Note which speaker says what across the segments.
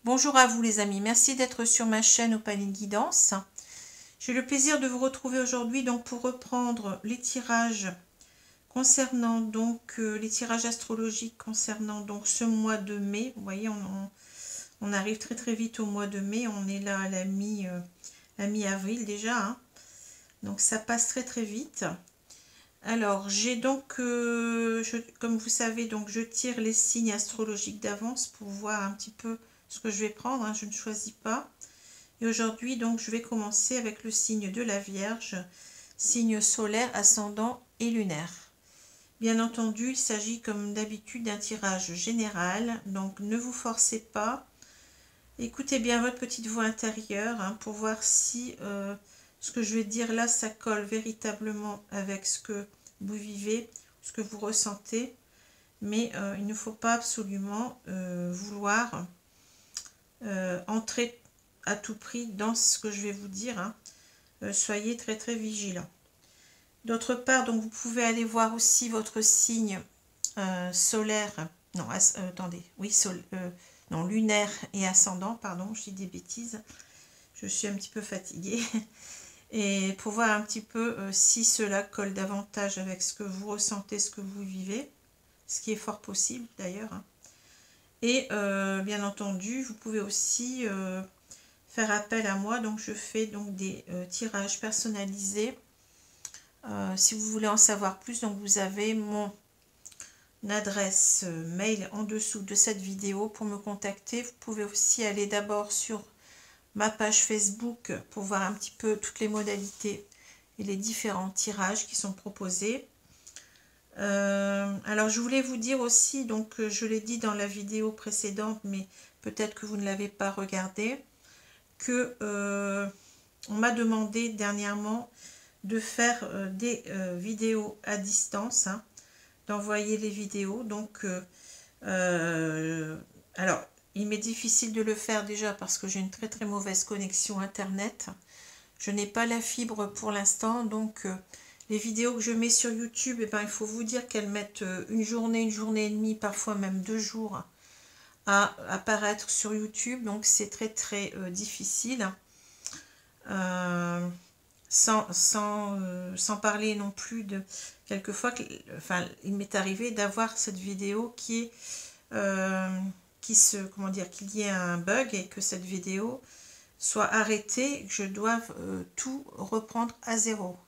Speaker 1: Bonjour à vous les amis, merci d'être sur ma chaîne Opaline Guidance. J'ai le plaisir de vous retrouver aujourd'hui donc pour reprendre les tirages concernant donc les tirages astrologiques concernant donc ce mois de mai. Vous voyez, on arrive très vite au mois de mai, on est là à la mi-avril déjà, hein. Donc ça passe très vite. Alors j'ai donc, comme vous savez, donc je tire les signes astrologiques d'avance pour voir un petit peu ce que je vais prendre, hein, je ne choisis pas. Et aujourd'hui donc je vais commencer avec le signe de la Vierge, signe solaire, ascendant et lunaire. Bien entendu, il s'agit comme d'habitude d'un tirage général, donc ne vous forcez pas. Écoutez bien votre petite voix intérieure, hein, pour voir si ce que je vais dire là, ça colle véritablement avec ce que vous vivez, ce que vous ressentez. Mais il ne faut pas absolument vouloir entrer à tout prix dans ce que je vais vous dire, hein. Soyez très vigilants. D'autre part, donc vous pouvez aller voir aussi votre signe solaire, non, attendez, oui, non, lunaire et ascendant, pardon, je dis des bêtises, je suis un petit peu fatiguée, et pour voir un petit peu si cela colle davantage avec ce que vous ressentez, ce que vous vivez, ce qui est fort possible d'ailleurs, hein. Et bien entendu, vous pouvez aussi faire appel à moi, donc je fais donc des tirages personnalisés. Si vous voulez en savoir plus, donc vous avez mon adresse mail en dessous de cette vidéo pour me contacter. Vous pouvez aussi aller d'abord sur ma page Facebook pour voir un petit peu toutes les modalités et les différents tirages qui sont proposés. Alors je voulais vous dire aussi, donc je l'ai dit dans la vidéo précédente, mais peut-être que vous ne l'avez pas regardé, que on m'a demandé dernièrement de faire des vidéos à distance, hein, d'envoyer les vidéos. Donc alors il m'est difficile de le faire déjà parce que j'ai une très mauvaise connexion internet. Je n'ai pas la fibre pour l'instant, donc les vidéos que je mets sur YouTube, eh ben, il faut vous dire qu'elles mettent une journée et demie, parfois même 2 jours à apparaître sur YouTube, donc c'est très difficile. Sans parler non plus de quelquefois, enfin, il m'est arrivé d'avoir cette vidéo qui est comment dire, qu'il y ait un bug et que cette vidéo soit arrêtée, que je doive tout reprendre à zéro.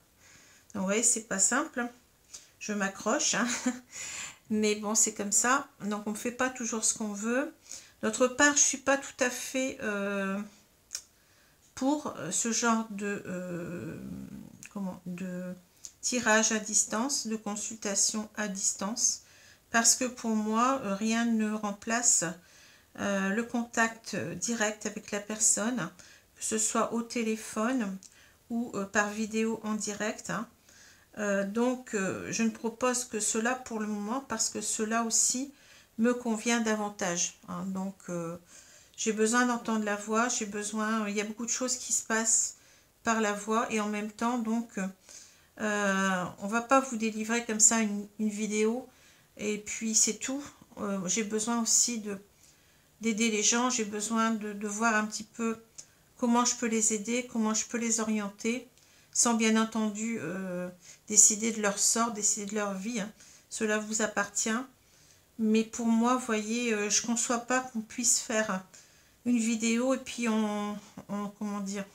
Speaker 1: Donc vous voyez, c'est pas simple, je m'accroche, hein. Mais bon, c'est comme ça, donc on ne fait pas toujours ce qu'on veut. D'autre part, je suis pas tout à fait pour ce genre de tirage à distance, de consultation à distance, parce que pour moi, rien ne remplace le contact direct avec la personne, que ce soit au téléphone ou par vidéo en direct, hein. Donc je ne propose que cela pour le moment parce que cela aussi me convient davantage, hein. Donc j'ai besoin d'entendre la voix, j'ai besoin, il y a beaucoup de choses qui se passent par la voix et en même temps, donc on va pas vous délivrer comme ça une vidéo et puis c'est tout. J'ai besoin aussi d'aider les gens, j'ai besoin de voir un petit peu comment je peux les aider, comment je peux les orienter, sans bien entendu décider de leur sort, décider de leur vie, hein. Cela vous appartient. Mais pour moi, vous voyez, je ne conçois pas qu'on puisse faire une vidéo et puis comment dire,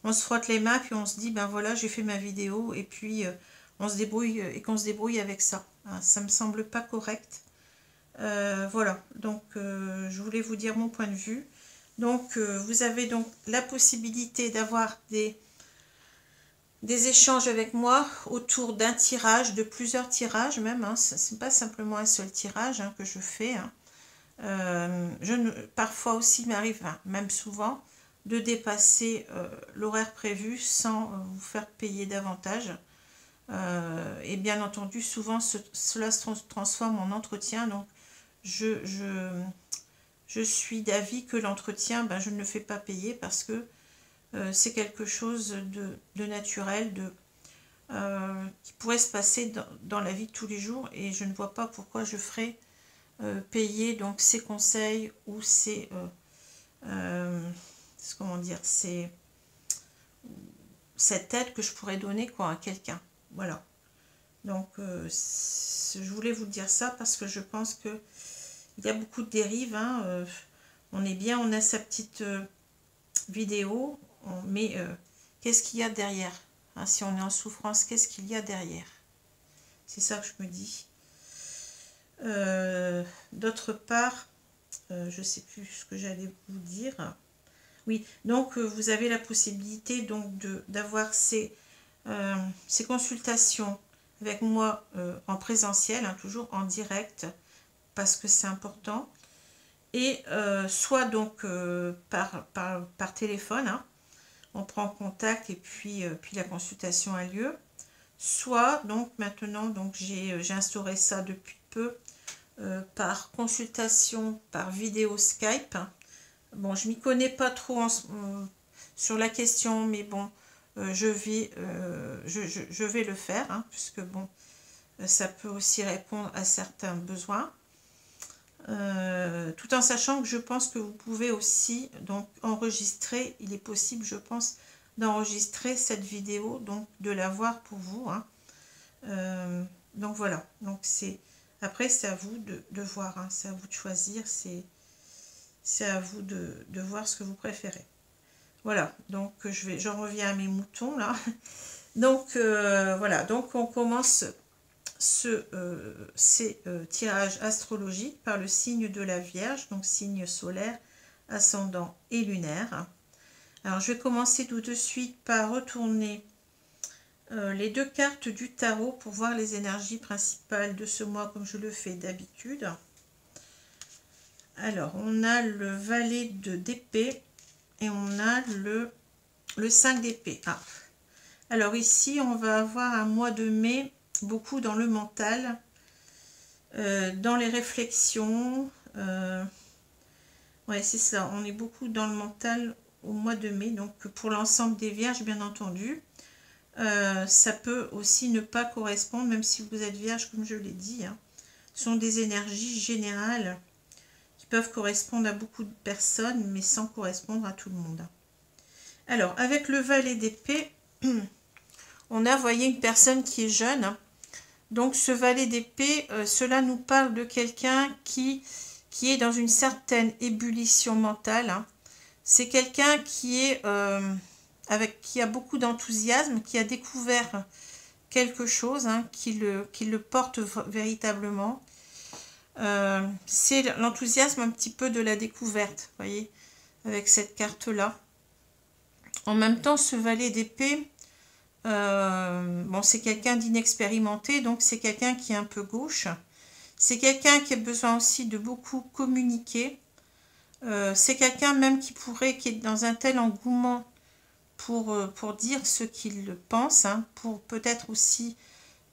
Speaker 1: on se frotte les mains puis on se dit, ben voilà, j'ai fait ma vidéo et puis on se débrouille et qu'on se débrouille avec ça, hein. Ça me semble pas correct. Voilà, donc je voulais vous dire mon point de vue. Donc vous avez donc la possibilité d'avoir des échanges avec moi autour d'un tirage, de plusieurs tirages même, hein. Ce n'est pas simplement un seul tirage, hein, que je fais, hein. Parfois aussi, il m'arrive, hein, même souvent, de dépasser l'horaire prévu sans vous faire payer davantage. Et bien entendu, souvent, cela se transforme en entretien. Donc, je suis d'avis que l'entretien, ben, je ne le fais pas payer parce que c'est quelque chose de naturel, qui pourrait se passer dans la vie de tous les jours. Et je ne vois pas pourquoi je ferais payer donc ces conseils ou ces comment dire, c'est cette aide que je pourrais donner quoi, à quelqu'un. Voilà. Donc, je voulais vous dire ça parce que je pense que il y a beaucoup de dérives. Hein, on est bien, on a sa petite vidéo, mais qu'est-ce qu'il y a derrière hein, si on est en souffrance, qu'est-ce qu'il y a derrière? C'est ça que je me dis. D'autre part, je ne sais plus ce que j'allais vous dire. Oui, donc vous avez la possibilité donc d'avoir ces consultations avec moi en présentiel, hein, toujours en direct, parce que c'est important. Et soit donc par téléphone, hein, on prend contact et puis la consultation a lieu. Soit donc maintenant, donc j'ai instauré ça depuis peu, par consultation, par vidéo Skype. Bon, je m'y connais pas trop sur la question, mais bon, je vais le faire, hein, puisque bon, ça peut aussi répondre à certains besoins. Tout en sachant que je pense que vous pouvez aussi donc enregistrer, il est possible, je pense, d'enregistrer cette vidéo, donc de la voir pour vous. Hein. Donc voilà, donc après c'est à vous de voir, hein, c'est à vous de choisir, c'est à vous de voir ce que vous préférez. Voilà, donc j'en reviens à mes moutons là. Donc voilà, donc on commence ces tirages astrologiques par le signe de la Vierge, donc signe solaire, ascendant et lunaire. Alors je vais commencer tout de suite par retourner les deux cartes du tarot pour voir les énergies principales de ce mois comme je le fais d'habitude. Alors on a le valet d'épée et on a le 5 d'épée. Ah. Alors ici on va avoir un mois de mai beaucoup dans le mental, dans les réflexions. Ouais, c'est ça, on est beaucoup dans le mental au mois de mai, donc pour l'ensemble des vierges bien entendu. Ça peut aussi ne pas correspondre, même si vous êtes vierge comme je l'ai dit. Hein. Ce sont des énergies générales qui peuvent correspondre à beaucoup de personnes, mais sans correspondre à tout le monde. Alors, avec le valet d'épée, on a, voyez, une personne qui est jeune. Donc, ce valet d'épée, cela nous parle de quelqu'un qui est dans une certaine ébullition mentale. Hein. C'est quelqu'un qui est... qui a beaucoup d'enthousiasme, qui a découvert quelque chose, hein, qui le porte véritablement. C'est l'enthousiasme un petit peu de la découverte, voyez, avec cette carte-là. En même temps, ce valet d'épée, bon, c'est quelqu'un d'inexpérimenté, donc c'est quelqu'un qui est un peu gauche. C'est quelqu'un qui a besoin aussi de beaucoup communiquer. C'est quelqu'un même qui est dans un tel engouement pour dire ce qu'il pense, hein, pour peut-être aussi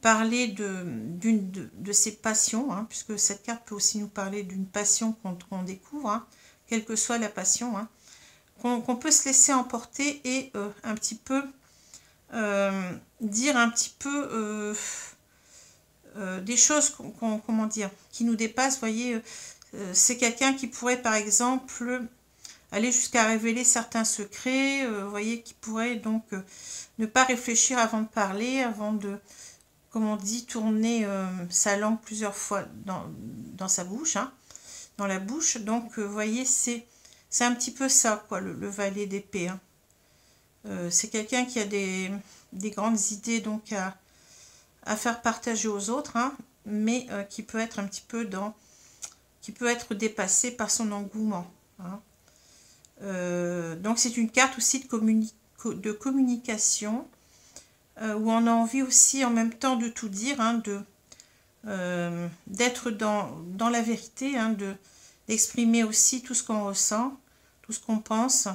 Speaker 1: parler de ses passions, hein, puisque cette carte peut aussi nous parler d'une passion qu'on découvre, hein, quelle que soit la passion, hein, qu'on peut se laisser emporter et un petit peu dire un petit peu des choses comment dire, qui nous dépassent, voyez, c'est quelqu'un qui pourrait par exemple aller jusqu'à révéler certains secrets, vous voyez, qui pourrait donc ne pas réfléchir avant de parler, avant de, comme on dit, tourner sa langue plusieurs fois dans sa bouche, hein, dans la bouche. Donc, vous voyez, c'est un petit peu ça, quoi, le valet d'épée. Hein. C'est quelqu'un qui a des grandes idées donc à faire partager aux autres, hein, mais qui peut être un petit peu qui peut être dépassé par son engouement. Hein. Donc c'est une carte aussi de communication où on a envie aussi en même temps de tout dire, hein, d'être dans la vérité, hein, d'exprimer aussi tout ce qu'on ressent, tout ce qu'on pense,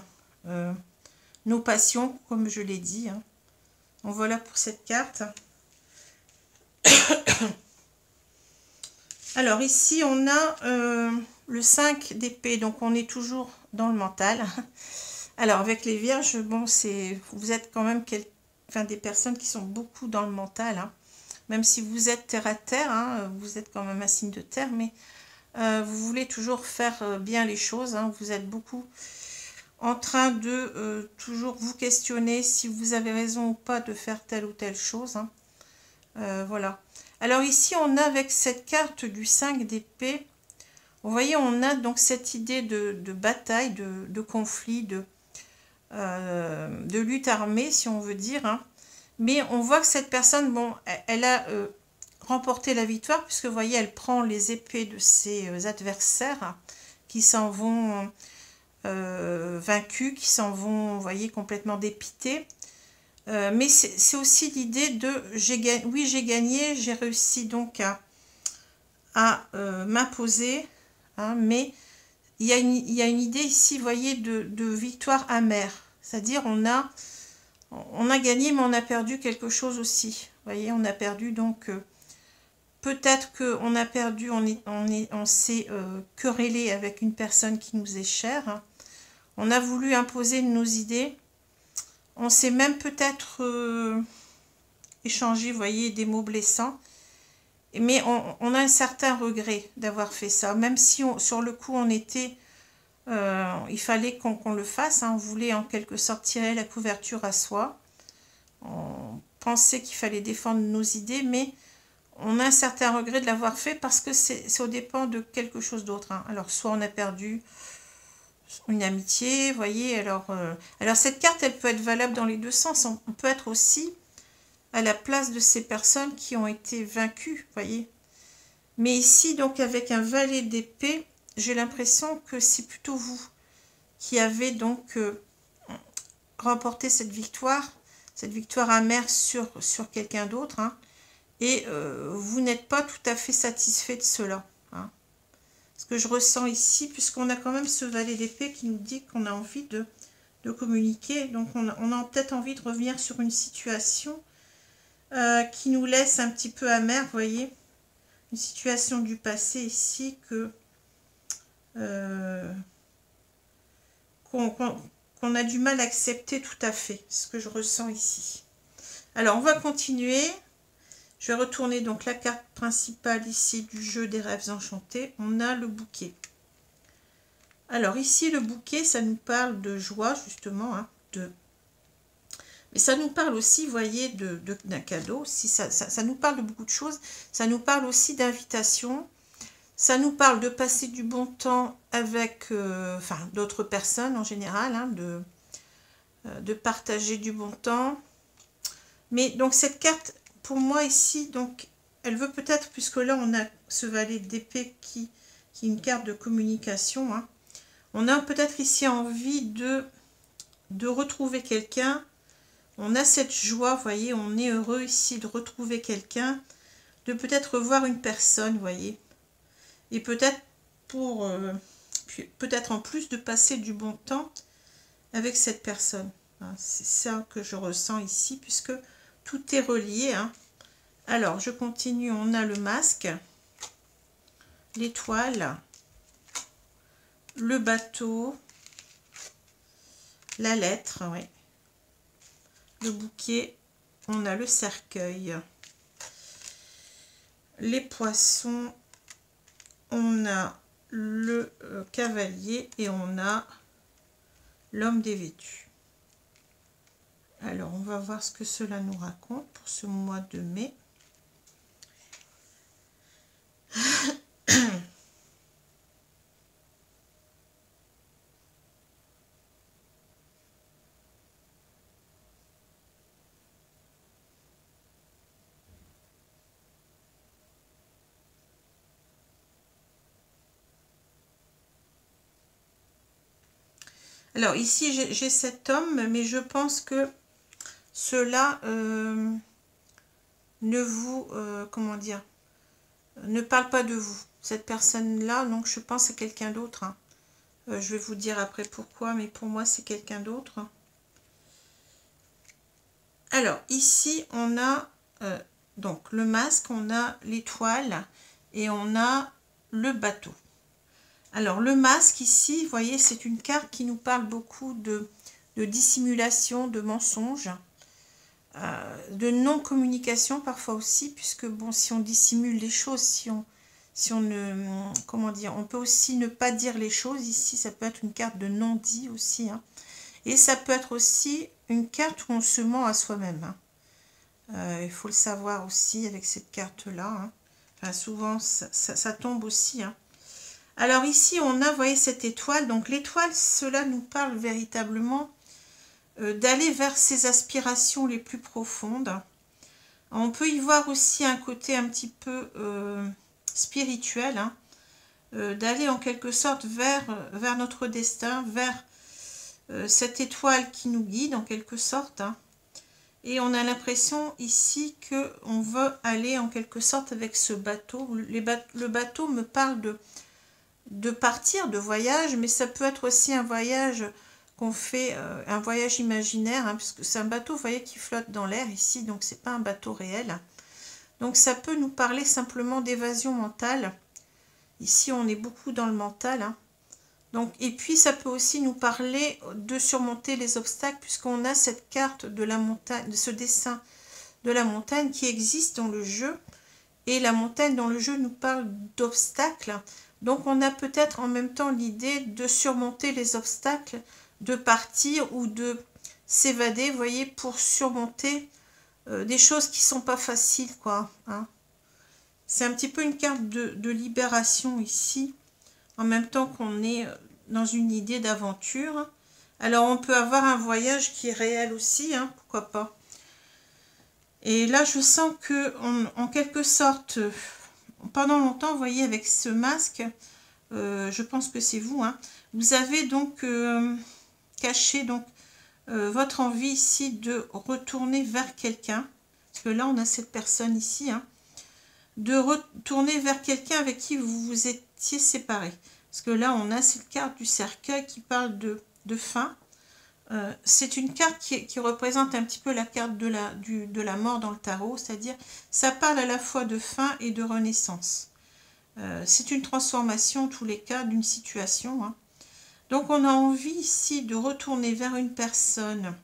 Speaker 1: nos passions, comme je l'ai dit. Hein. Donc voilà pour cette carte. Alors ici on a le 5 d'épée, donc on est toujours dans le mental. Alors avec les vierges, bon, vous êtes quand même des personnes qui sont beaucoup dans le mental, hein. Même si vous êtes terre à terre, hein, vous êtes quand même un signe de terre, mais vous voulez toujours faire bien les choses, hein. Vous êtes beaucoup en train de toujours vous questionner si vous avez raison ou pas de faire telle ou telle chose. Hein. Voilà. Alors ici, on a avec cette carte du 5 d'épée, vous voyez, on a donc cette idée de bataille, de conflit, de lutte armée, si on veut dire. Hein. Mais on voit que cette personne, bon, elle a remporté la victoire, puisque vous voyez, elle prend les épées de ses adversaires qui s'en vont vaincus, qui s'en vont, vous voyez, complètement dépités. Mais c'est aussi l'idée de, oui, j'ai gagné, j'ai réussi donc à m'imposer, hein, mais il y a une idée ici, vous voyez, de victoire amère. C'est-à-dire, on a gagné, mais on a perdu quelque chose aussi. Vous voyez, on a perdu donc... peut-être qu'on a perdu, on s'est querellé avec une personne qui nous est chère. Hein. On a voulu imposer nos idées. On s'est même peut-être échangé, vous voyez, des mots blessants. Mais on a un certain regret d'avoir fait ça. Même si sur le coup, on était... il fallait qu'on le fasse. Hein. On voulait en quelque sorte tirer la couverture à soi. On pensait qu'il fallait défendre nos idées, mais on a un certain regret de l'avoir fait parce que c'est au dépend de quelque chose d'autre. Hein. Alors, soit on a perdu une amitié, vous voyez. Alors cette carte, elle peut être valable dans les deux sens. On peut être aussi à la place de ces personnes qui ont été vaincues, vous voyez. Mais ici, donc, avec un valet d'épée, j'ai l'impression que c'est plutôt vous qui avez donc remporté cette victoire amère sur quelqu'un d'autre, hein, et vous n'êtes pas tout à fait satisfait de cela. Hein. Ce que je ressens ici, puisqu'on a quand même ce valet d'épée qui nous dit qu'on a envie de communiquer, donc on a peut-être envie de revenir sur une situation qui nous laisse un petit peu amer, vous voyez, une situation du passé ici qu'on a du mal à accepter tout à fait, ce que je ressens ici. Alors, on va continuer. Je vais retourner donc la carte principale ici du jeu des rêves enchantés. On a le bouquet. Alors, ici, le bouquet, ça nous parle de joie, justement, hein, mais ça nous parle aussi, vous voyez, d'un cadeau. Si ça nous parle de beaucoup de choses. Ça nous parle aussi d'invitation. Ça nous parle de passer du bon temps avec d'autres personnes en général, hein, de partager du bon temps. Mais donc cette carte, pour moi ici, donc elle veut peut-être, puisque là on a ce valet d'épée qui est une carte de communication, hein, on a peut-être ici envie de retrouver quelqu'un. On a cette joie, vous voyez, on est heureux ici de retrouver quelqu'un, de peut-être revoir une personne, vous voyez. Et peut-être peut-être en plus de passer du bon temps avec cette personne. C'est ça que je ressens ici, puisque tout est relié. Hein. Alors, je continue. On a le masque, l'étoile, le bateau, la lettre, oui. Le bouquet, on a le cercueil, les poissons, on a le cavalier et on a l'homme dévêtu. Alors, on va voir ce que cela nous raconte pour ce mois de mai. Alors ici j'ai cet homme, mais je pense que cela ne vous, comment dire, ne parle pas de vous. Cette personne-là, donc je pense à quelqu'un d'autre. Hein. Je vais vous dire après pourquoi, mais pour moi c'est quelqu'un d'autre. Alors ici on a donc le masque, on a l'étoile et on a le bateau. Alors, le masque ici, vous voyez, c'est une carte qui nous parle beaucoup de dissimulation, de mensonge, de non-communication parfois aussi, puisque, bon, si on dissimule les choses, si on ne, comment dire, on peut aussi ne pas dire les choses. Ici, ça peut être une carte de non-dit aussi, hein. Et ça peut être aussi une carte où on se ment à soi-même, hein. Il faut le savoir aussi avec cette carte-là, hein. Enfin, souvent, ça tombe aussi, hein. Alors ici, on a, vous voyez, cette étoile. Donc l'étoile, cela nous parle véritablement d'aller vers ses aspirations les plus profondes. On peut y voir aussi un côté un petit peu spirituel, hein, d'aller en quelque sorte vers notre destin, vers cette étoile qui nous guide en quelque sorte, hein. Et on a l'impression ici qu'on veut aller en quelque sorte avec ce bateau. Le bateau me parle de partir, de voyage, mais ça peut être aussi un voyage qu'on fait, un voyage imaginaire, hein, puisque c'est un bateau, vous voyez, qui flotte dans l'air ici, donc c'est pas un bateau réel. Donc ça peut nous parler simplement d'évasion mentale. Ici, on est beaucoup dans le mental, hein. Donc, et puis ça peut aussi nous parler de surmonter les obstacles, puisqu'on a cette carte de la montagne, de ce dessin de la montagne qui existe dans le jeu. Et la montagne dans le jeu nous parle d'obstacles. Donc on a peut-être en même temps l'idée de surmonter les obstacles, de partir ou de s'évader, vous voyez, pour surmonter des choses qui sont pas faciles, quoi, hein. C'est un petit peu une carte de libération ici, en même temps qu'on est dans une idée d'aventure. Alors on peut avoir un voyage qui est réel aussi, hein, pourquoi pas. Et là je sens que en quelque sorte, pendant longtemps, vous voyez, avec ce masque, je pense que c'est vous, hein, vous avez donc caché donc, votre envie ici de retourner vers quelqu'un, parce que là on a cette personne ici, hein, de retourner vers quelqu'un avec qui vous vous étiez séparés. Parce que là on a cette carte du cercueil qui parle de fin. C'est une carte qui représente un petit peu la carte de la mort dans le tarot, c'est-à-dire ça parle à la fois de fin et de renaissance. C'est une transformation en tous les cas d'une situation, hein. Donc on a envie ici de retourner vers une personne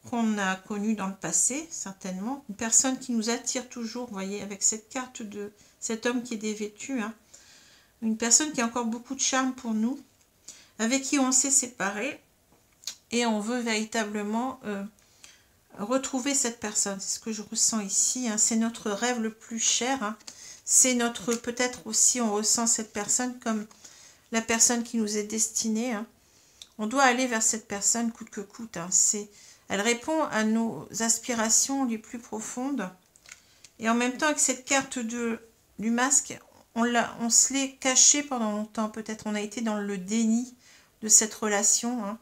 Speaker 1: qu'on a connue dans le passé, certainement. Une personne qui nous attire toujours, vous voyez, avec cette carte de cet homme qui est dévêtu, hein. Une personne qui a encore beaucoup de charme pour nous, avec qui on s'est séparés. Et on veut véritablement retrouver cette personne. C'est ce que je ressens ici, hein. C'est notre rêve le plus cher, hein. C'est notre, peut-être aussi, on ressent cette personne comme la personne qui nous est destinée, hein. On doit aller vers cette personne coûte que coûte, hein. Elle répond à nos aspirations les plus profondes. Et en même temps, avec cette carte du masque, on se l'est caché pendant longtemps. Peut-être on a été dans le déni de cette relation, hein.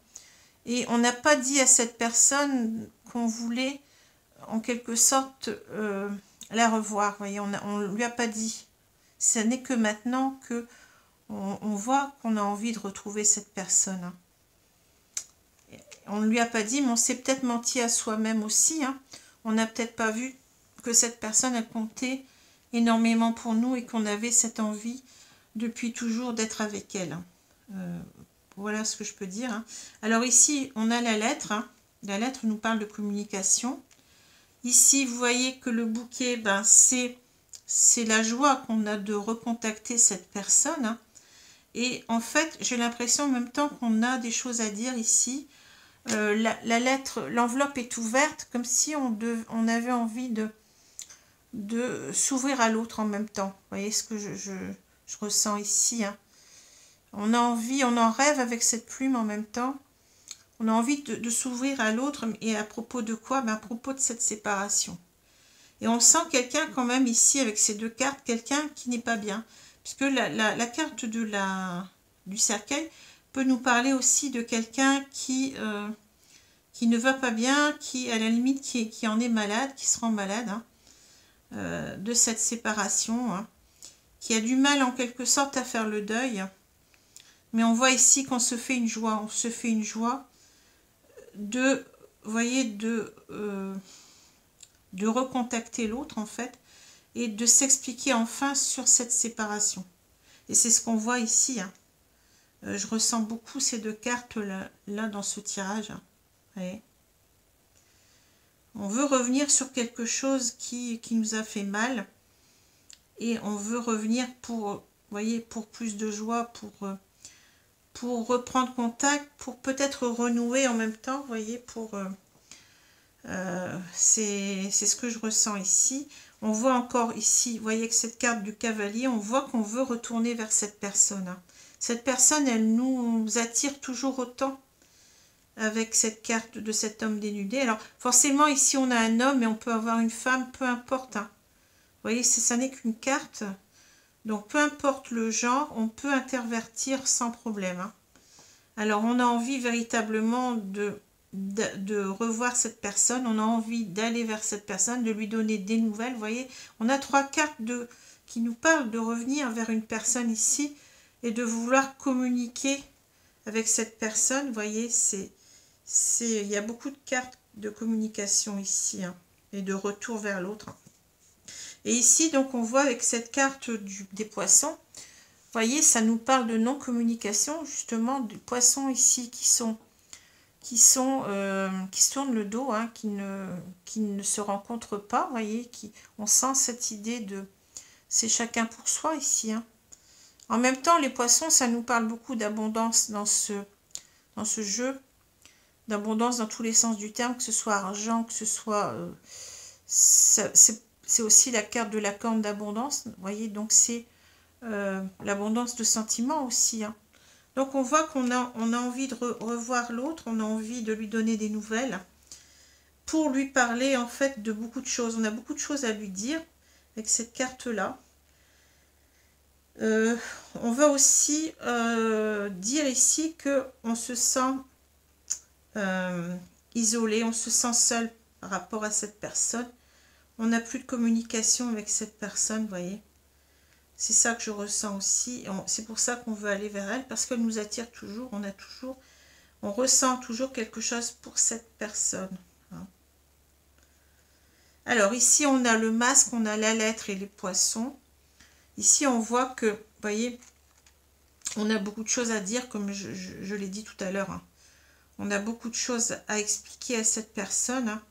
Speaker 1: Et on n'a pas dit à cette personne qu'on voulait, en quelque sorte, la revoir. Vous voyez, on ne lui a pas dit. Ce n'est que maintenant que on voit qu'on a envie de retrouver cette personne, hein. On ne lui a pas dit, mais on s'est peut-être menti à soi-même aussi, hein. On n'a peut-être pas vu que cette personne a compté énormément pour nous et qu'on avait cette envie depuis toujours d'être avec elle, hein. Voilà ce que je peux dire, hein. Alors ici, on a la lettre, hein. La lettre nous parle de communication. Ici, vous voyez que le bouquet, ben, c'est la joie qu'on a de recontacter cette personne, hein. Et en fait, j'ai l'impression en même temps qu'on a des choses à dire ici. La lettre, l'enveloppe est ouverte, comme si on avait envie de s'ouvrir à l'autre en même temps. Vous voyez ce que je ressens ici, hein. On a envie, on en rêve avec cette plume en même temps. On a envie de s'ouvrir à l'autre. Et à propos de quoi? Ben, à propos de cette séparation. Et on sent quelqu'un quand même ici, avec ces deux cartes, quelqu'un qui n'est pas bien. Puisque la carte du cercueil peut nous parler aussi de quelqu'un qui ne va pas bien, qui à la limite qui en est malade, qui se rend malade, hein, de cette séparation, hein, qui a du mal en quelque sorte à faire le deuil. Mais on voit ici qu'on se fait une joie. On se fait une joie de, vous voyez, de recontacter l'autre, en fait, et de s'expliquer enfin sur cette séparation. Et c'est ce qu'on voit ici, hein. Je ressens beaucoup ces deux cartes là dans ce tirage, hein. Vous voyez, on veut revenir sur quelque chose qui nous a fait mal. et on veut revenir pour, vous voyez, pour plus de joie, pour reprendre contact, pour peut-être renouer en même temps, vous voyez, c'est ce que je ressens ici. On voit encore ici, vous voyez que cette carte du cavalier, on voit qu'on veut retourner vers cette personne, hein. Cette personne, elle nous attire toujours autant avec cette carte de cet homme dénudé. Alors forcément ici on a un homme, mais on peut avoir une femme, peu importe, hein. Vous voyez, ça n'est qu'une carte, donc peu importe le genre, on peut intervertir sans problème, hein. Alors on a envie véritablement de revoir cette personne, on a envie d'aller vers cette personne, de lui donner des nouvelles. Vous voyez, on a 3 cartes qui nous parlent de revenir vers une personne ici et de vouloir communiquer avec cette personne. Vous voyez, il y a beaucoup de cartes de communication ici, hein, et de retour vers l'autre. Et ici, donc, on voit avec cette carte des poissons, vous voyez, ça nous parle de non-communication, justement, des poissons ici qui se tournent le dos, hein, qui ne se rencontrent pas, vous voyez, on sent cette idée de c'est chacun pour soi ici, hein. En même temps, les poissons, ça nous parle beaucoup d'abondance dans ce jeu, d'abondance dans tous les sens du terme, que ce soit argent, que ce soit... c'est aussi la carte de la corne d'abondance, vous voyez, donc c'est l'abondance de sentiments aussi, hein. Donc on voit qu'on a envie de revoir l'autre, on a envie de lui donner des nouvelles, pour lui parler en fait de beaucoup de choses. On a beaucoup de choses à lui dire avec cette carte-là. On va aussi dire ici que on se sent isolé, on se sent seul par rapport à cette personne. On n'a plus de communication avec cette personne, vous voyez. C'est ça que je ressens aussi. C'est pour ça qu'on veut aller vers elle, parce qu'elle nous attire toujours. On ressent toujours quelque chose pour cette personne, hein. Alors ici, on a le masque, on a la lettre et les poissons. Ici, on voit que, vous voyez, on a beaucoup de choses à dire, comme je l'ai dit tout à l'heure, hein. On a beaucoup de choses à expliquer à cette personne, hein,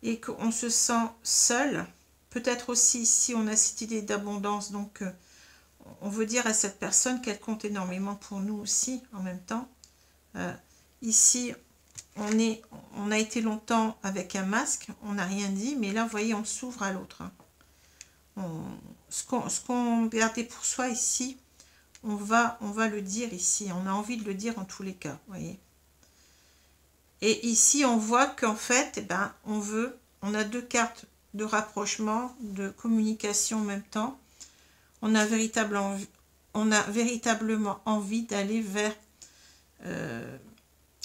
Speaker 1: et qu'on se sent seul. Peut-être aussi ici, on a cette idée d'abondance, donc on veut dire à cette personne qu'elle compte énormément pour nous aussi, en même temps. Ici, on a été longtemps avec un masque, on n'a rien dit, mais là, vous voyez, on s'ouvre à l'autre, hein. Ce qu'on gardait pour soi ici, on va le dire ici. On a envie de le dire en tous les cas, vous voyez. Et ici, on voit qu'en fait, eh ben, on a 2 cartes de rapprochement, de communication en même temps. On a véritablement envie d'aller vers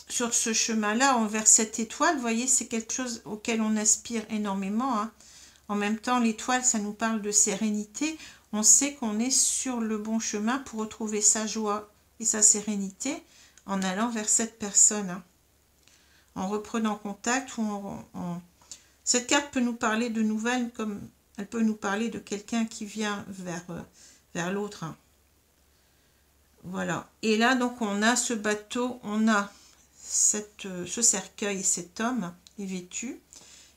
Speaker 1: sur ce chemin-là, vers cette étoile. Vous voyez, c'est quelque chose auquel on aspire énormément, hein. En même temps, l'étoile, ça nous parle de sérénité. On sait qu'on est sur le bon chemin pour retrouver sa joie et sa sérénité en allant vers cette personne, hein. En reprenant contact. Cette carte peut nous parler de nouvelles, comme elle peut nous parler de quelqu'un qui vient vers l'autre, hein. Voilà. Et là, donc, on a ce bateau, on a ce cercueil et cet homme est vêtu.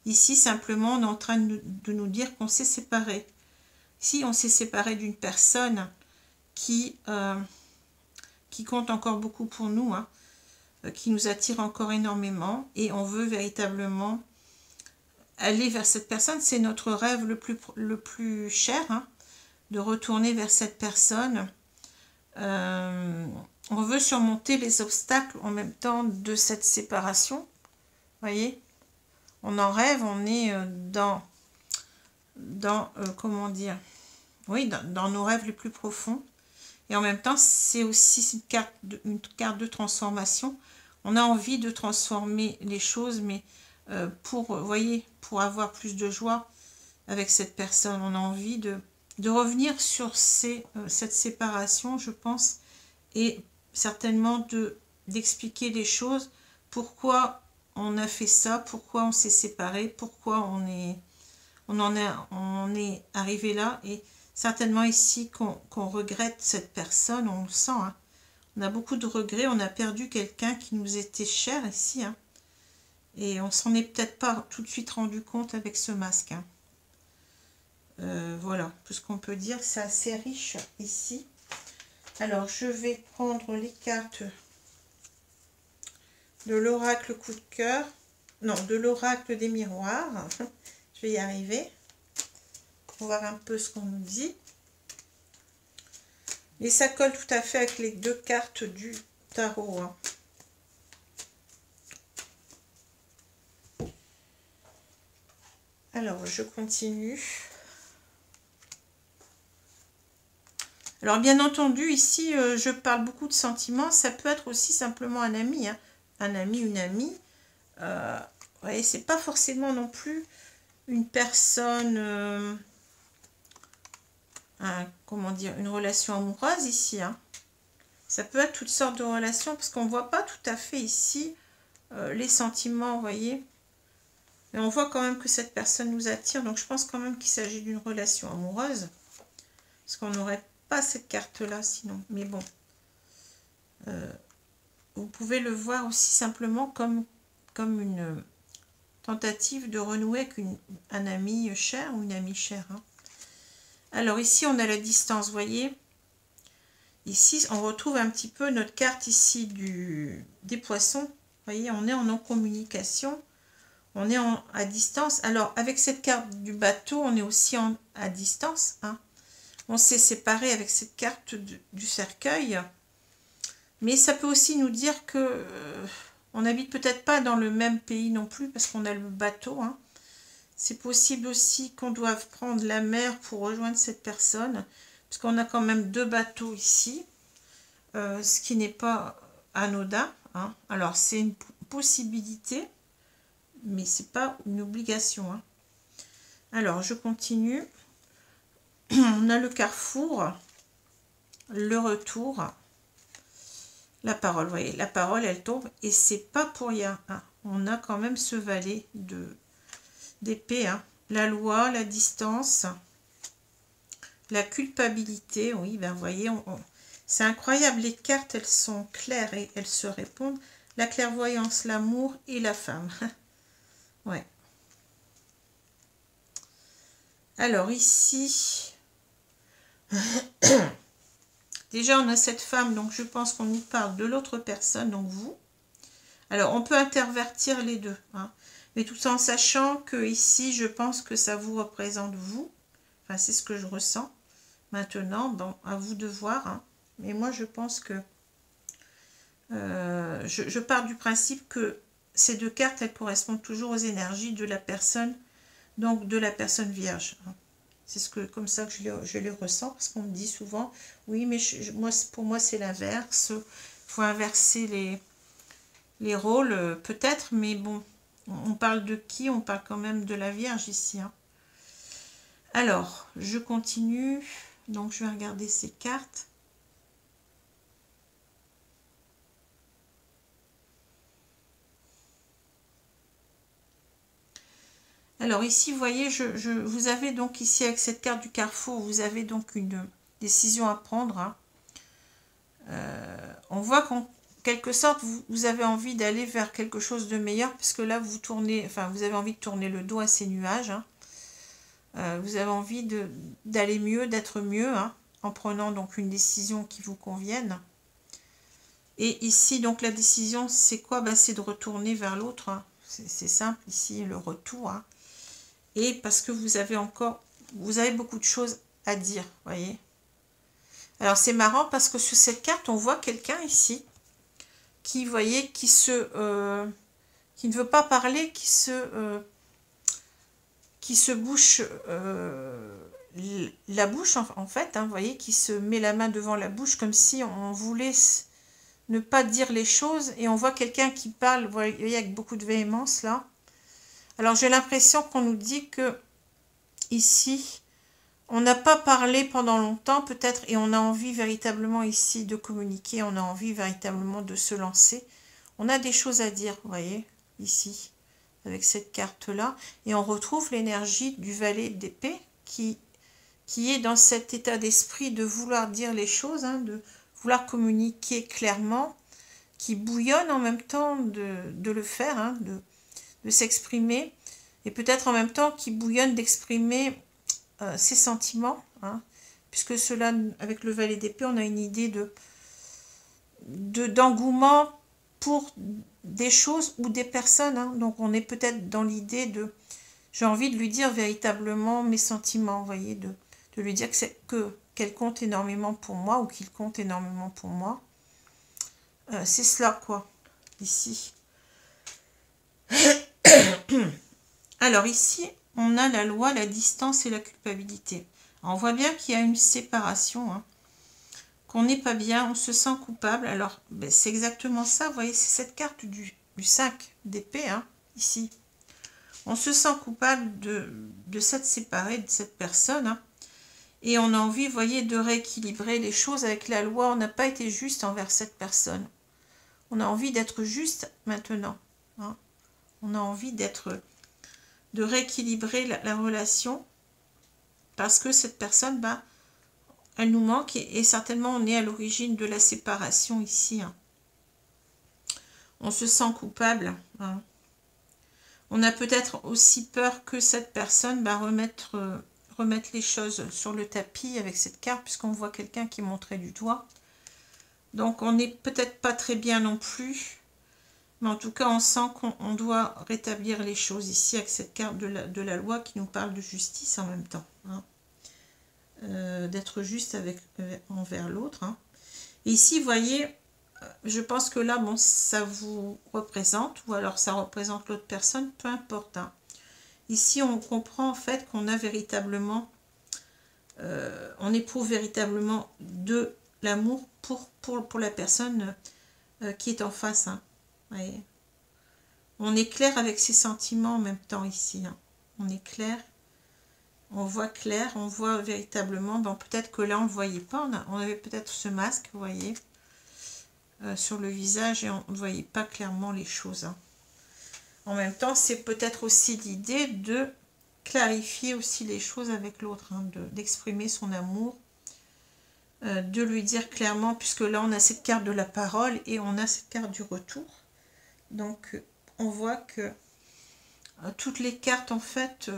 Speaker 1: Ici, simplement, on est en train de nous dire qu'on s'est séparés. Ici, on s'est séparé d'une personne qui compte encore beaucoup pour nous, hein, qui nous attire encore énormément, et on veut véritablement aller vers cette personne. C'est notre rêve le plus cher, hein, de retourner vers cette personne. On veut surmonter les obstacles en même temps de cette séparation. Voyez, on en rêve, on est dans comment dire, oui, dans nos rêves les plus profonds. Et en même temps, c'est aussi une carte de transformation. On a envie de transformer les choses, mais vous voyez, pour avoir plus de joie avec cette personne, on a envie de revenir sur cette séparation, je pense, et certainement d'expliquer les choses, pourquoi on a fait ça, pourquoi on s'est séparés, pourquoi on en est arrivé là, et certainement ici qu'on regrette cette personne, on le sent, hein. On a beaucoup de regrets, on a perdu quelqu'un qui nous était cher ici, hein. Et on s'en est peut-être pas tout de suite rendu compte avec ce masque, hein. Voilà, tout ce qu'on peut dire, c'est assez riche ici. Alors, je vais prendre les cartes de l'oracle coup de cœur. Non, de l'oracle des miroirs. Je vais y arriver. Pour voir un peu ce qu'on nous dit. Et ça colle tout à fait avec les deux cartes du tarot. Hein. Alors, je continue. Alors, bien entendu, ici, je parle beaucoup de sentiments. Ça peut être aussi simplement un ami. Hein. Un ami, une amie. Ouais, c'est pas forcément non plus une personne... comment dire, une relation amoureuse ici. Hein. Ça peut être toutes sortes de relations, parce qu'on ne voit pas tout à fait ici les sentiments, vous voyez. Mais on voit quand même que cette personne nous attire, donc je pense quand même qu'il s'agit d'une relation amoureuse. Parce qu'on n'aurait pas cette carte-là sinon. Mais bon, vous pouvez le voir aussi simplement comme une tentative de renouer avec un ami cher ou une amie chère. Hein. Alors ici, on a la distance, vous voyez. Ici, on retrouve un petit peu notre carte ici des poissons. Vous voyez, on est en non-communication. On est à distance. Alors, avec cette carte du bateau, on est aussi à distance. Hein. On s'est séparé avec cette carte du cercueil. Mais ça peut aussi nous dire que on n'habite peut-être pas dans le même pays non plus, parce qu'on a le bateau. Hein. C'est possible aussi qu'on doive prendre la mer pour rejoindre cette personne, parce qu'on a quand même deux bateaux ici, ce qui n'est pas anodin. Hein. Alors, c'est une possibilité, mais c'est pas une obligation. Hein. Alors, je continue. On a le carrefour, le retour, la parole. Vous voyez, la parole, elle tombe, et c'est pas pour rien. Hein. On a quand même ce valet d'épée. Hein. La loi, la distance, la culpabilité. Oui, ben vous voyez, c'est incroyable. Les cartes, elles sont claires et elles se répondent. La clairvoyance, l'amour et la femme. Ouais. Alors ici, déjà on a cette femme, donc je pense qu'on nous parle de l'autre personne, donc vous. Alors on peut intervertir les deux, hein, mais tout en sachant que ici je pense que ça vous représente vous. Enfin c'est ce que je ressens. Maintenant, bon, à vous de voir. Hein, mais moi je pense que je pars du principe que ces deux cartes, elles correspondent toujours aux énergies de la personne, donc de la personne vierge. Hein. C'est comme ça que je les ressens, parce qu'on me dit souvent, oui, mais pour moi c'est l'inverse, il faut inverser les rôles, peut-être, mais bon, on parle de qui? On parle quand même de la Vierge ici. Hein. Alors, je continue, donc je vais regarder ces cartes. Alors ici, vous voyez, vous avez donc ici avec cette carte du carrefour, vous avez donc une décision à prendre. Hein. On voit qu'en quelque sorte, vous avez envie d'aller vers quelque chose de meilleur, puisque là, vous avez envie de tourner le dos à ces nuages. Hein. Vous avez envie d'aller mieux, d'être mieux, hein, en prenant donc une décision qui vous convienne. Et ici, donc la décision, c'est quoi? Ben, c'est de retourner vers l'autre. Hein. C'est simple, ici, le retour. Hein. Et parce que vous avez beaucoup de choses à dire, voyez. Alors c'est marrant parce que sur cette carte, on voit quelqu'un ici qui, vous voyez, qui ne veut pas parler, qui se bouche la bouche en fait, hein, vous voyez, qui se met la main devant la bouche comme si on voulait ne pas dire les choses. Et on voit quelqu'un qui parle, vous voyez, avec beaucoup de véhémence là. Alors j'ai l'impression qu'on nous dit que ici, on n'a pas parlé pendant longtemps peut-être, et on a envie véritablement ici de communiquer, on a envie véritablement de se lancer. On a des choses à dire, vous voyez, ici, avec cette carte-là. Et on retrouve l'énergie du valet d'épée qui est dans cet état d'esprit de vouloir dire les choses, hein, de vouloir communiquer clairement, qui bouillonne en même temps de le faire, hein, de s'exprimer, et peut-être en même temps qui bouillonne d'exprimer ses sentiments, hein, puisque cela, avec le valet d'épée, on a une idée d'engouement pour des choses ou des personnes, hein. Donc on est peut-être dans l'idée de, j'ai envie de lui dire véritablement mes sentiments, vous voyez, de lui dire qu'elle compte énormément pour moi, ou qu'il compte énormément pour moi. C'est cela, quoi, ici. Alors ici, on a la loi, la distance et la culpabilité. Alors, on voit bien qu'il y a une séparation, hein, qu'on n'est pas bien, on se sent coupable. Alors, ben, c'est exactement ça, vous voyez, c'est cette carte du 5 d'épée, hein, ici. On se sent coupable de s'être séparé de cette personne, hein, et on a envie, vous voyez, de rééquilibrer les choses avec la loi. On n'a pas été juste envers cette personne. On a envie d'être juste maintenant, hein. On a envie de rééquilibrer la relation, parce que cette personne, bah, elle nous manque, et certainement on est à l'origine de la séparation ici, hein. On se sent coupable, hein. On a peut-être aussi peur que cette personne, bah, remettre les choses sur le tapis avec cette carte, puisqu'on voit quelqu'un qui montrait du doigt. Donc on n'est peut-être pas très bien non plus, mais en tout cas on sent qu'on doit rétablir les choses ici avec cette carte de la loi qui nous parle de justice en même temps, hein. D'être juste envers l'autre, hein. Et ici, vous voyez, je pense que là, bon, ça vous représente, ou alors ça représente l'autre personne, peu importe, hein. Ici, on comprend en fait qu'on a véritablement, on éprouve véritablement de l'amour pour la personne qui est en face, hein. Voyez. On est clair avec ses sentiments en même temps ici, hein. On est clair. On voit clair, on voit véritablement, bon, peut-être que là on ne le voyait pas, on avait peut-être ce masque, vous voyez, sur le visage, et on ne voyait pas clairement les choses, hein. En même temps, c'est peut-être aussi l'idée de clarifier aussi les choses avec l'autre, hein, d'exprimer son amour, de lui dire clairement, puisque là on a cette carte de la parole et on a cette carte du retour. Donc on voit que toutes les cartes en fait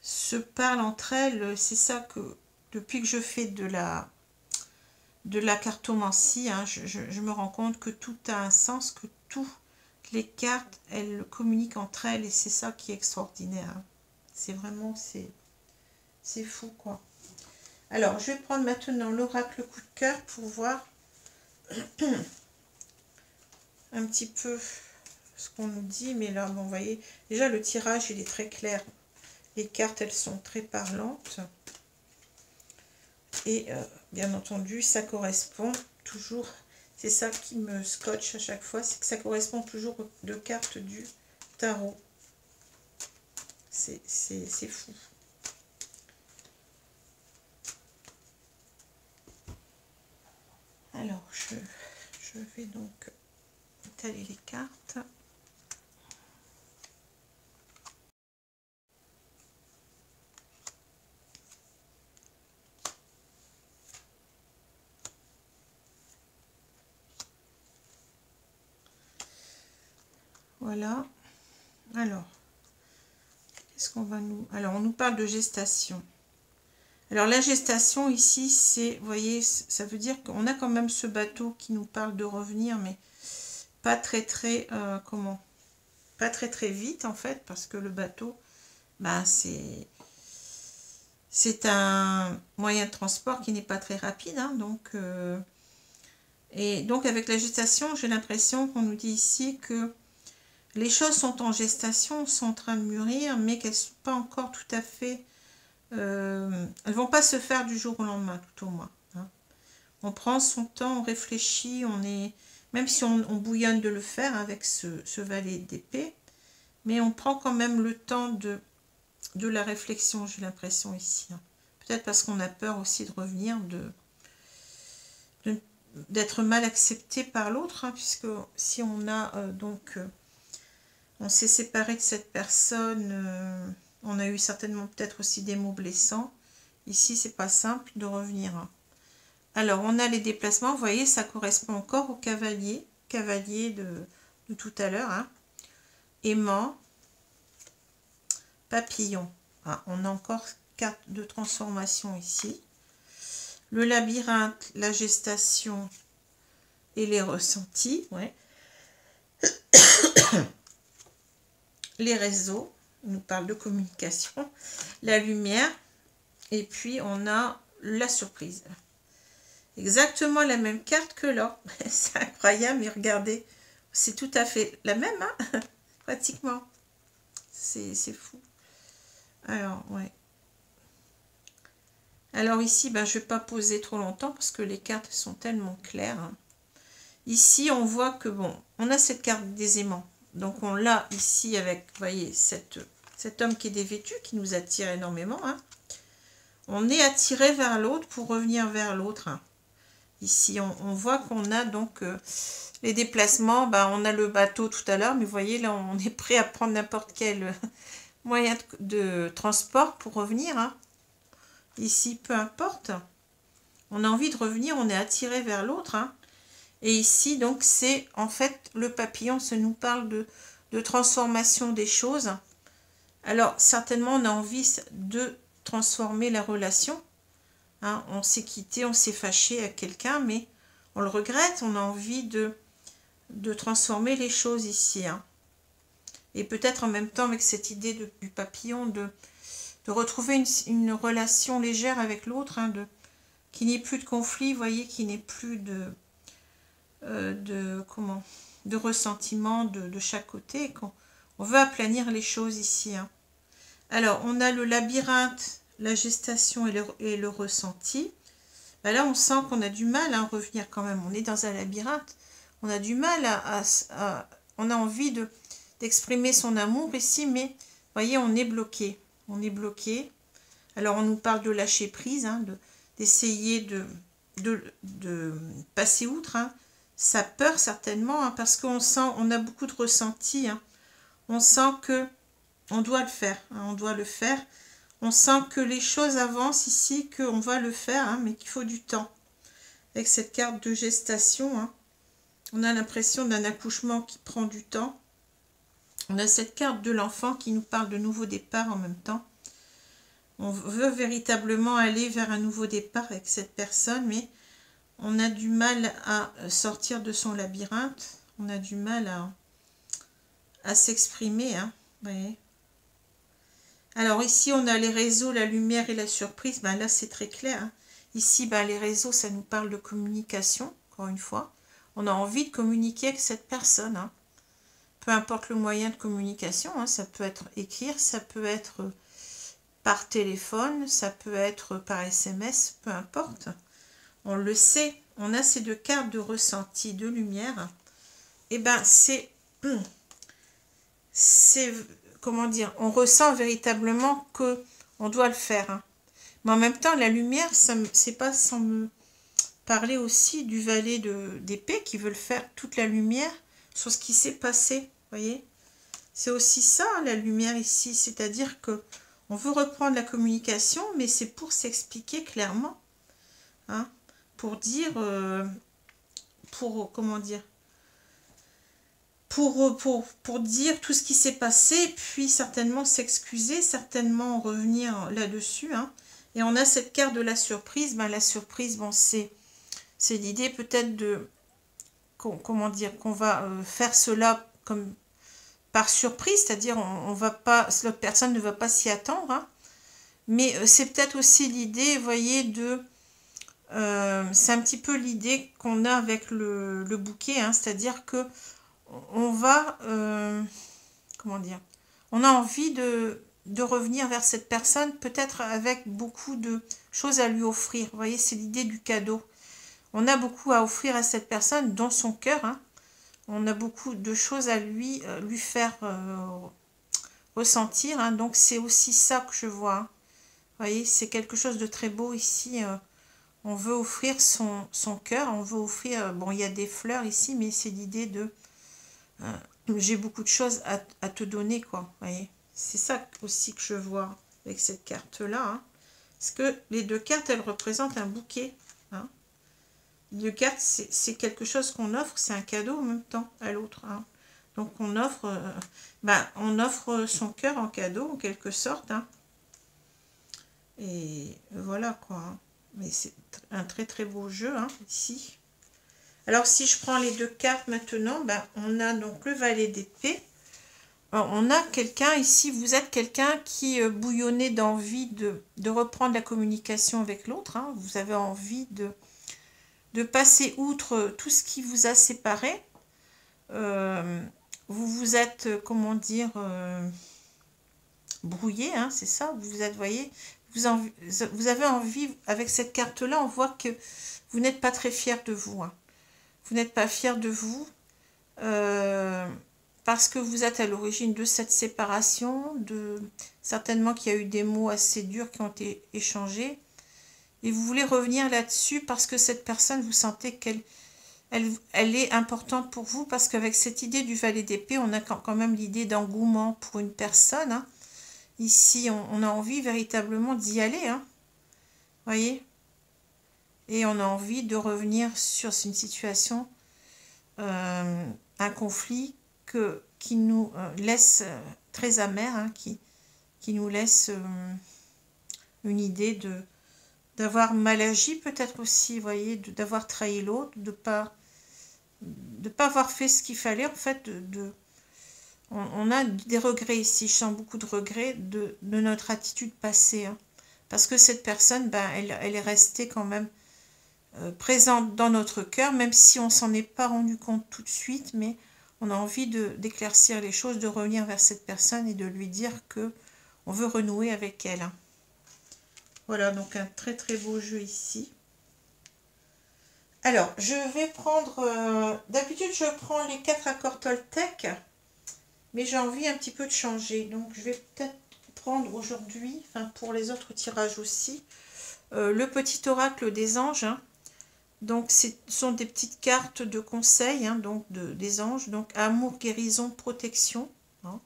Speaker 1: se parlent entre elles. C'est ça que depuis que je fais de la cartomancie, hein, je me rends compte que tout a un sens, que toutes les cartes elles communiquent entre elles, et c'est ça qui est extraordinaire, hein. C'est vraiment, c'est fou, quoi. Alors je vais prendre maintenant l'oracle coup de cœur pour voir un petit peu ce qu'on nous dit. Mais là, bon, vous voyez, déjà le tirage il est très clair. Les cartes, elles sont très parlantes. Et bien entendu, ça correspond toujours, c'est ça qui me scotche à chaque fois, c'est que ça correspond toujours aux deux cartes du tarot. C'est fou. Alors, je vais donc étaler les cartes. Voilà. Alors, qu'est-ce qu'on va nous... Alors, on nous parle de gestation. Alors, la gestation ici, c'est, vous voyez, ça veut dire qu'on a quand même ce bateau qui nous parle de revenir, mais pas très, comment? Pas très, très vite, en fait, parce que le bateau, ben, c'est un moyen de transport qui n'est pas très rapide, hein, donc... et donc, avec la gestation, j'ai l'impression qu'on nous dit ici que les choses sont en gestation, sont en train de mûrir, mais qu'elles ne sont pas encore tout à fait... elles ne vont pas se faire du jour au lendemain, tout au moins, hein. On prend son temps, on réfléchit, on est... Même si on bouillonne de le faire avec ce valet d'épée, mais on prend quand même le temps de la réflexion, j'ai l'impression ici, hein. Peut-être parce qu'on a peur aussi de revenir, d'être mal accepté par l'autre, hein, puisque si on a on s'est séparé de cette personne, on a eu certainement peut-être aussi des mots blessants. Ici, c'est pas simple de revenir, hein. Alors, on a les déplacements, vous voyez, ça correspond encore au cavalier de tout à l'heure, hein. Aimant, papillon. Ah, on a encore 4 de transformation ici. Le labyrinthe, la gestation et les ressentis. Ouais. Les réseaux, on nous parle de communication. La lumière. Et puis, on a la surprise. Exactement la même carte que là. C'est incroyable, mais regardez. C'est tout à fait la même, hein. Pratiquement. C'est fou. Alors, ouais. Alors ici, ben, je ne vais pas poser trop longtemps parce que les cartes sont tellement claires. Ici, on voit que, bon, on a cette carte des aimants. Donc, on l'a ici avec, vous voyez, cet homme qui est dévêtu, qui nous attire énormément. Hein. On est attiré vers l'autre pour revenir vers l'autre. Hein. Ici, on voit qu'on a donc les déplacements. Ben, on a le bateau tout à l'heure, mais vous voyez, là, on est prêt à prendre n'importe quel moyen de transport pour revenir. Hein. Ici, peu importe. On a envie de revenir, on est attiré vers l'autre. Hein. Et ici, donc, c'est en fait le papillon, ça nous parle de transformation des choses. Alors, certainement, on a envie de transformer la relation. Hein. On s'est quitté, on s'est fâché avec quelqu'un, mais on le regrette, on a envie de transformer les choses ici. Hein. Et peut-être en même temps, avec cette idée du papillon, de retrouver une relation légère avec l'autre, hein, qu'il n'y ait plus de conflit, vous voyez, qu'il n'y ait plus de ressentiment de chaque côté. On veut aplanir les choses ici. Hein. Alors, on a le labyrinthe, la gestation et le ressenti. Ben là, on sent qu'on a du mal à en revenir quand même. On est dans un labyrinthe. On a du mal on a envie d'exprimer son amour ici, mais vous voyez, on est bloqué. On est bloqué. Alors, on nous parle de lâcher prise, hein, d'essayer de passer outre, hein, sa peur certainement, hein, parce qu'on sent, on a beaucoup de ressenti. Hein. On sent que on doit le faire. Hein, on doit le faire. On sent que les choses avancent ici, qu'on va le faire, hein, mais qu'il faut du temps. Avec cette carte de gestation, hein, on a l'impression d'un accouchement qui prend du temps. On a cette carte de l'enfant qui nous parle de nouveau départ en même temps. On veut véritablement aller vers un nouveau départ avec cette personne, mais on a du mal à sortir de son labyrinthe. On a du mal à s'exprimer. Hein. Ouais. Alors ici, on a les réseaux, la lumière et la surprise. Ben là, c'est très clair. Hein. Ici, ben, les réseaux, ça nous parle de communication, encore une fois. On a envie de communiquer avec cette personne. Hein. Peu importe le moyen de communication. Hein. Ça peut être écrire, ça peut être par téléphone, ça peut être par SMS, peu importe. On le sait, on a ces deux cartes de ressenti, de lumière. Et ben c'est comment dire, on ressent véritablement que on doit le faire. Hein. Mais en même temps, la lumière, c'est pas sans me parler aussi du valet d'épée qui veut le faire toute la lumière sur ce qui s'est passé. Vous voyez, c'est aussi ça la lumière ici, c'est-à-dire que on veut reprendre la communication, mais c'est pour s'expliquer clairement, hein, pour dire, comment dire, pour dire tout ce qui s'est passé, puis certainement s'excuser, certainement revenir là-dessus. Hein. Et on a cette carte de la surprise. Ben, la surprise, bon, c'est l'idée peut-être de, comment dire, qu'on va faire cela comme par surprise, c'est-à-dire on va pas, l'autre personne ne va pas s'y attendre, hein. Mais c'est peut-être aussi l'idée, vous voyez, c'est un petit peu l'idée qu'on a avec le bouquet, hein, c'est-à-dire que on va, comment dire, on a envie de revenir vers cette personne, peut-être avec beaucoup de choses à lui offrir, vous voyez, c'est l'idée du cadeau. On a beaucoup à offrir à cette personne dans son cœur, hein. On a beaucoup de choses à lui faire ressentir. Hein. Donc, c'est aussi ça que je vois. Hein. Vous voyez, c'est quelque chose de très beau ici. On veut offrir son cœur. On veut offrir... bon, il y a des fleurs ici, mais c'est l'idée de... j'ai beaucoup de choses à te donner, quoi. Vous voyez, c'est ça aussi que je vois avec cette carte-là. Hein. Parce que les deux cartes, elles représentent un bouquet. Hein. Les cartes, c'est quelque chose qu'on offre, c'est un cadeau en même temps à l'autre. Hein. Donc on offre son cœur en cadeau en quelque sorte. Hein. Et voilà quoi. Hein. Mais c'est un très très beau jeu hein, ici. Alors si je prends les deux cartes maintenant, ben, on a donc le valet d'épée. On a quelqu'un ici, vous êtes quelqu'un qui bouillonnait d'envie de reprendre la communication avec l'autre. Hein. Vous avez envie de passer outre tout ce qui vous a séparé. Vous vous êtes, comment dire, brouillé, hein, c'est ça. Vous êtes, voyez, vous avez envie, avec cette carte-là, on voit que vous n'êtes pas très fier de vous. Hein. Vous n'êtes pas fier de vous parce que vous êtes à l'origine de cette séparation, certainement qu'il y a eu des mots assez durs qui ont été échangés. Et vous voulez revenir là-dessus parce que cette personne, vous sentez qu'elle elle est importante pour vous parce qu'avec cette idée du valet d'épée, on a quand même l'idée d'engouement pour une personne. Hein. Ici, on a envie véritablement d'y aller. Hein. Voyez? Et on a envie de revenir sur une situation, un conflit qui nous laisse très amer, hein, qui nous laisse une idée d'avoir mal agi peut-être aussi, voyez, d'avoir trahi l'autre, de pas avoir fait ce qu'il fallait, en fait, on a des regrets ici, je sens beaucoup de regrets de notre attitude passée, hein, parce que cette personne, ben, elle est restée quand même présente dans notre cœur, même si on s'en est pas rendu compte tout de suite, mais on a envie d'éclaircir les choses, de revenir vers cette personne et de lui dire que on veut renouer avec elle. Hein. Voilà, donc un très très beau jeu ici. Alors, je vais prendre... d'habitude, je prends les 4 accords Toltec, mais j'ai envie un petit peu de changer. Donc, je vais peut-être prendre aujourd'hui, enfin pour les autres tirages aussi, le petit oracle des anges. Hein. Donc, ce sont des petites cartes de conseil, hein, donc des anges. Donc, amour, guérison, protection. Hein.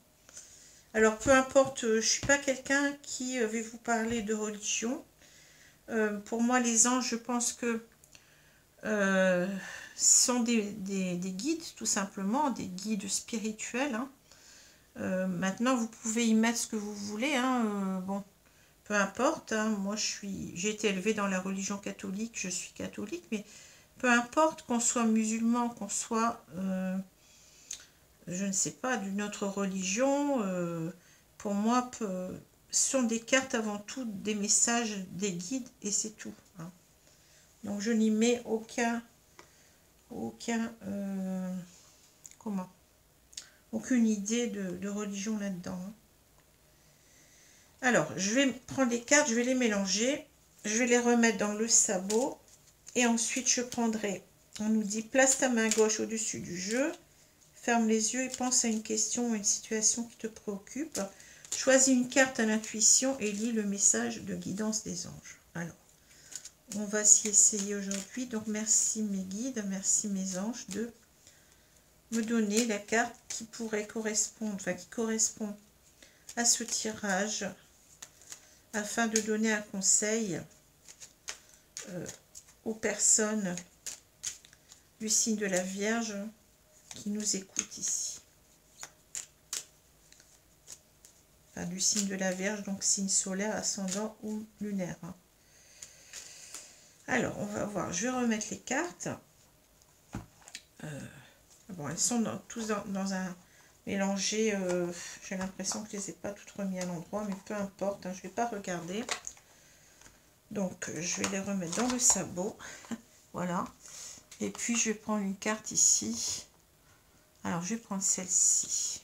Speaker 1: Alors, peu importe, je ne suis pas quelqu'un qui va vous parler de religion. Pour moi, les anges, je pense que sont des guides, tout simplement, des guides spirituels. Hein. Maintenant, vous pouvez y mettre ce que vous voulez. Hein. Bon, peu importe. Hein. Moi, j'ai été élevée dans la religion catholique, je suis catholique, mais peu importe qu'on soit musulman, qu'on soit, je ne sais pas, d'une autre religion, pour moi, ce sont des cartes avant tout, des messages, des guides, et c'est tout. Hein. Donc, je n'y mets aucune idée de religion là-dedans. Hein. Alors, je vais prendre les cartes, je vais les mélanger, je vais les remettre dans le sabot, et ensuite je prendrai, on nous dit, place ta main gauche au-dessus du jeu, ferme les yeux et pense à une question ou une situation qui te préoccupe. Choisis une carte à l'intuition et lis le message de guidance des anges. Alors, on va s'y essayer aujourd'hui. Donc, merci mes guides, merci mes anges de me donner la carte qui pourrait correspondre, enfin qui correspond à ce tirage, afin de donner un conseil aux personnes du signe de la Vierge qui nous écoutent ici. Enfin, du signe de la Vierge, donc signe solaire, ascendant ou lunaire. Hein. Alors, on va voir, je vais remettre les cartes. Bon, elles sont tous dans un mélangé. J'ai l'impression que je ne les ai pas toutes remis à l'endroit, mais peu importe, hein, je ne vais pas regarder. Donc, je vais les remettre dans le sabot. Voilà. Et puis, je vais prendre une carte ici. Alors, je vais prendre celle-ci.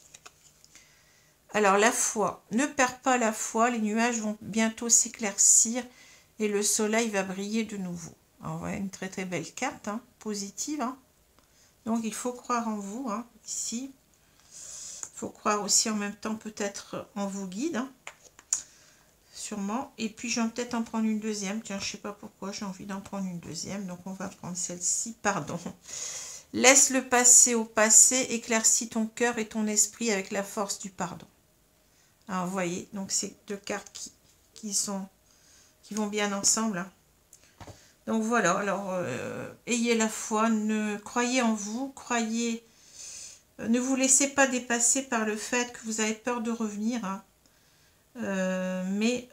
Speaker 1: Alors, la foi. Ne perds pas la foi. Les nuages vont bientôt s'éclaircir et le soleil va briller de nouveau. Alors, voilà une très très belle carte, hein, positive. Hein. Donc, il faut croire en vous, hein, ici. Il faut croire aussi en même temps peut-être en vos guides. Hein. Sûrement. Et puis, je vais peut-être en prendre une deuxième. Tiens, je ne sais pas pourquoi, j'ai envie d'en prendre une deuxième. Donc, on va prendre celle-ci. Pardon. Laisse le passé au passé. Éclaircis ton cœur et ton esprit avec la force du pardon. Alors, vous voyez, donc c'est deux cartes qui vont bien ensemble. Hein. Donc, voilà. Alors, ayez la foi. Croyez en vous. Croyez... ne vous laissez pas dépasser par le fait que vous avez peur de revenir. Hein. Mais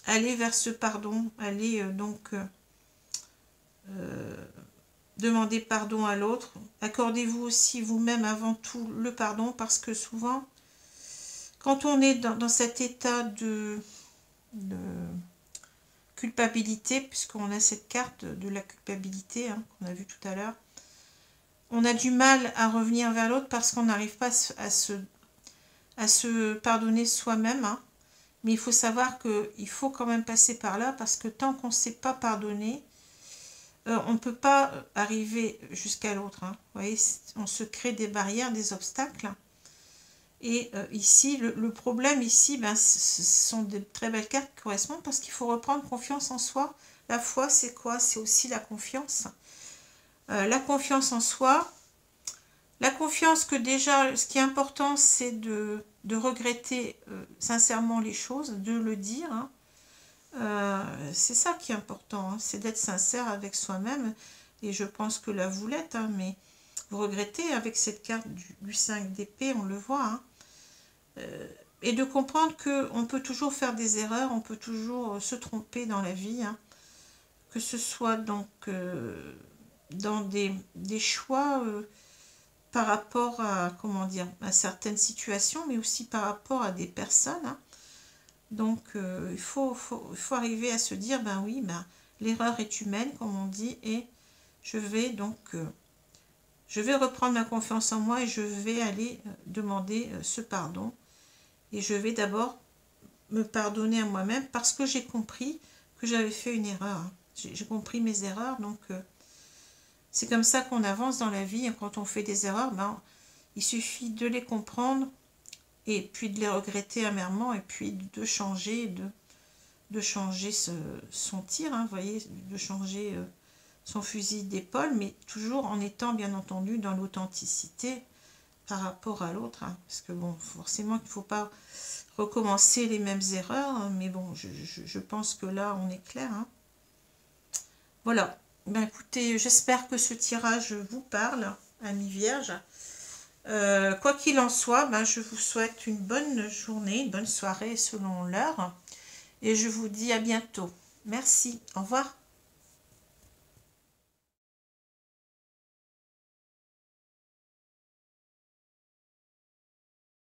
Speaker 1: allez vers ce pardon, allez demander pardon à l'autre. Accordez-vous aussi vous-même avant tout le pardon, parce que souvent, quand on est dans cet état de culpabilité, puisqu'on a cette carte de la culpabilité qu'on a vu tout à l'heure, on a du mal à revenir vers l'autre parce qu'on n'arrive pas à se pardonner soi-même. Mais il faut savoir qu'il faut quand même passer par là, parce que tant qu'on ne sait pas pardonner, on ne peut pas arriver jusqu'à l'autre. Vous voyez, on se crée des barrières, des obstacles. Et ici, le problème ici, ce sont de très belles cartes qui correspondent, parce qu'il faut reprendre confiance en soi. La foi, c'est quoi? C'est aussi la confiance. La confiance en soi. La confiance que déjà, ce qui est important, c'est de regretter sincèrement les choses, de le dire. C'est ça qui est important, c'est d'être sincère avec soi-même. Et je pense que là, vous l'êtes, mais vous regrettez avec cette carte du 5 d'épée, on le voit. Et de comprendre qu'on peut toujours faire des erreurs, on peut toujours se tromper dans la vie. Que ce soit donc dans des choix par rapport à, comment dire, à certaines situations, mais aussi par rapport à des personnes. Donc, il faut arriver à se dire, ben oui, l'erreur est humaine, comme on dit, et je vais donc, je vais reprendre ma confiance en moi et je vais aller demander ce pardon. Et je vais d'abord me pardonner à moi-même, parce que j'ai compris que j'avais fait une erreur. J'ai compris mes erreurs, donc c'est comme ça qu'on avance dans la vie. Quand on fait des erreurs, il suffit de les comprendre et puis de les regretter amèrement, et puis de changer, de changer son tir, vous voyez, de changer son fusil d'épaule, mais toujours en étant bien entendu dans l'authenticité par rapport à l'autre, parce que bon, forcément qu'il ne faut pas recommencer les mêmes erreurs, mais bon, je pense que là on est clair. Voilà, écoutez, j'espère que ce tirage vous parle, amis vierges. Quoi qu'il en soit, je vous souhaite une bonne journée, une bonne soirée selon l'heure, et je vous dis à bientôt. Merci, au revoir.